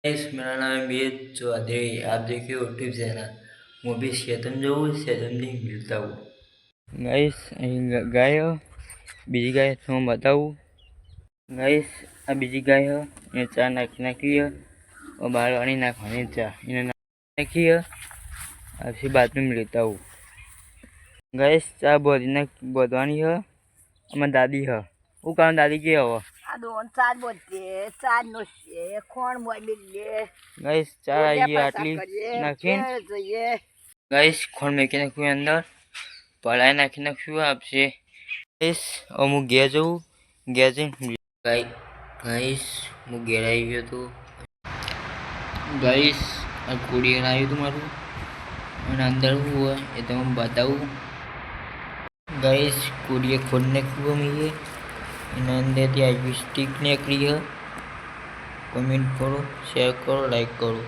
Guys मेरा नाम है मीर चौधरी। आप देखिए यूट्यूब चैनल। मैं भी सेतम जाऊँ सेतम नहीं मिलता हूँ। गाइस गाय हो बीजी गाय तो मैं बताऊँ। गाइस आ बीजी गाय हो ये चा नाखी है और बाहर वाली नाखवानी चा इन्हें नाखी है। आपसे बात में मिलता हूँ। गाइस चा बोधवानी है हमारी दादी है। वो काम दादी की हो दोन चार बोलते चार नोशे कोण मोबिले गाइस चा ये आटली नाखीन જોઈએ गाइस खोल में के नाखू अंदर पढ़ाई नाखी नाखू आपसे गाइस और मु गया जाऊँ गया जाऊँ गाइस मु घેर आई गयो तो गाइस आ कुरियर आयु तुम्हारू और अंदर हुआ ये तो मैं बताऊँ। गाइस कुरियर खोलने को मिले इन अंदर थी आई स्टिक निकली है। कमेंट करो शेयर करो लाइक करो।